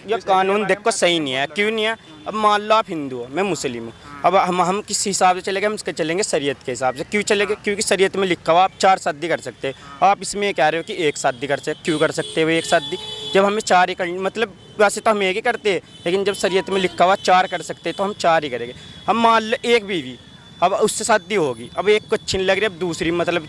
ये कानून देखो सही नहीं है। क्यों नहीं है? अब मान लो आप हिंदू हो, मैं मुस्लिम हूँ, अब हम किस हिसाब से चलेंगे? हम इसके चलेंगे शरीयत के हिसाब से। क्यों चलेंगे? क्योंकि शरीयत में लिखा हुआ आप 4 शादी कर सकते हैं। आप इसमें ये कह रहे हो कि एक शादी कर सकते, क्यों कर सकते हो एक शादी? जब हमें 4 ही करनी, मतलब वैसे तो हम एक ही करते हैं, लेकिन जब शरीयत में लिखा हुआ 4 कर सकते हैं तो हम 4 ही करेंगे। हम मान लो एक बीवी, अब उससे शादी होगी, अब एक को अच्छी नहीं लग रही, अब दूसरी मतलब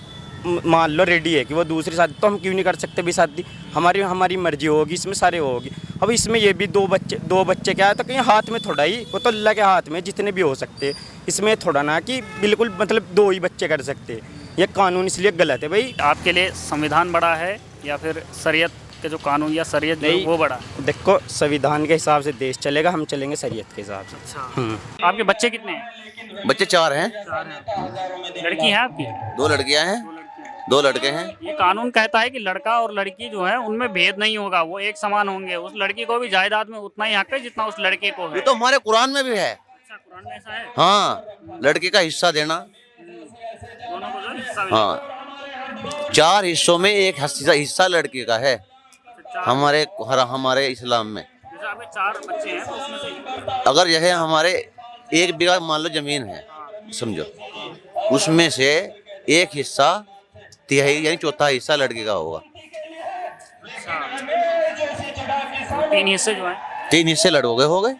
मान लो रेडी है कि वो दूसरी शादी, तो हम क्यों नहीं कर सकते भी शादी? हमारी मर्जी होगी, इसमें सारे होगी। अब इसमें ये भी दो बच्चे क्या है, तो कहीं हाथ में थोड़ा ही, वो तो अल्लाह के हाथ में जितने भी हो सकते हैं। इसमें थोड़ा ना कि बिल्कुल मतलब 2 ही बच्चे कर सकते हैं। ये कानून इसलिए गलत है भाई। आपके लिए संविधान बड़ा है या फिर शरीयत के जो कानून या शरीयत जो है वो बड़ा? देखो, संविधान के हिसाब से देश चलेगा, हम चलेंगे शरीयत के हिसाब से। अच्छा। आपके बच्चे कितने हैं? बच्चे 4 हैं। लड़की है आपकी? 2 लड़कियां हैं, 2 लड़के हैं। ये कानून कहता है कि लड़का और लड़की जो है उनमें भेद नहीं होगा, वो एक समान होंगे। उस लड़की को भी जायदाद में उतना ही हक है जितना उस लड़के को है। ये तो हमारे कुरान में भी है। अच्छा, कुरान में ऐसा है? हाँ, लड़के का हिस्सा देना। दोनों को जो हिस्सा मिलेगा। हाँ, 4 हिस्सों में एक हिस्सा लड़के का है हमारे इस्लाम में। जैसे आपके 4 बच्चे हैं तो उसमें से अगर यह हमारे 1 बीघा मान लो जमीन है, समझो, उसमें से एक हिस्सा तिहाई यानी चौथा हिस्सा लड़के का होगा। 3 हिस्से जो हैं 3 हिस्से लड़के हो गए।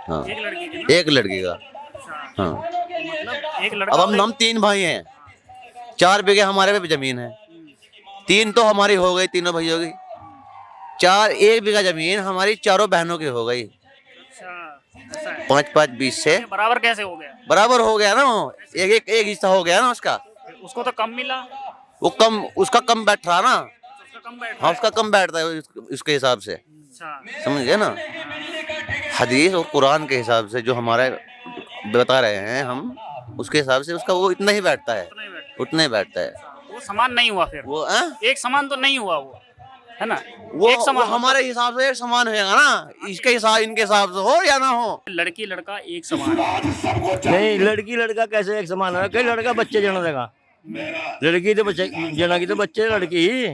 हाँ, एक लड़की के। एक लड़की का। हाँ, मतलब एक लड़का अब हम 3 भाई हैं, 4 बीघे हमारे पे जमीन है, 3 तो हमारी हो गई, तीनों भाइयों की। 1 बीघा जमीन हमारी चारों बहनों की हो गई। अच्छा, ऐसा है। 5-5 20 से बराबर कैसे हो गया? बराबर हो गया ना। एक हिस्सा हो गया ना उसका। उसको तो कम मिला। उसका कम बैठ रहा ना। उसका कम बैठ रहा हाँ, है। उसका कम बैठता है उसके हिसाब से। अच्छा। समझ गए ना? हदीस और कुरान के हिसाब से जो हमारे बता रहे हैं हम, उसके हिसाब से उसका वो इतना ही बैठता है, उतना ही बैठा उतना ही बैठता है। है। वो समान नहीं हुआ फिर। वो एक समान तो नहीं हुआ वो, है ना? वो एक समान हमारे हिसाब से एक समान होगा ना, इसके हिसाब इनके हिसाब से हो या ना हो। लड़की लड़का एक समान है। नहीं, लड़की लड़का कैसे एक समान है? कई लड़का बच्चे जना देगा, लड़की तो बच्चे जना की तो बच्चे लड़की ही,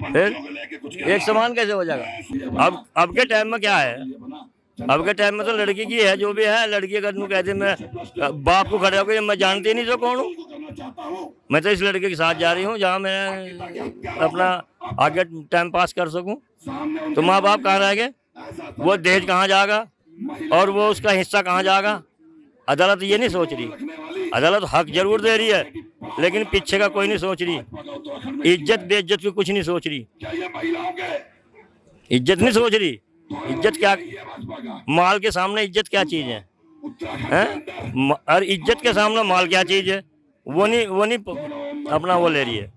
फिर एक समान कैसे हो जाएगा? अब के टाइम में क्या है? अब के टाइम में तो लड़की की है जो भी है। लड़की अगर तू कहते मैं बाप को खड़े होकर मैं जानती नहीं तो कौन हूँ, मैं तो इस लड़के के साथ जा रही हूँ जहाँ मैं अपना आगे टाइम पास कर सकूँ। तो माँ बाप कहाँ रह गए? वो दहेज कहाँ जाएगा और वो उसका हिस्सा कहाँ जाएगा? अदालत ये नहीं सोच रही। अदालत हक जरूर दे रही है, लेकिन पीछे का कोई नहीं सोच रही। इज्जत बेइज्जत की कुछ नहीं सोच रही। इज्जत नहीं सोच रही। इज्जत क्या, माल के सामने इज्जत क्या चीज है? हैं? और इज्जत के सामने माल क्या चीज है? वो नहीं अपना वो ले रही है।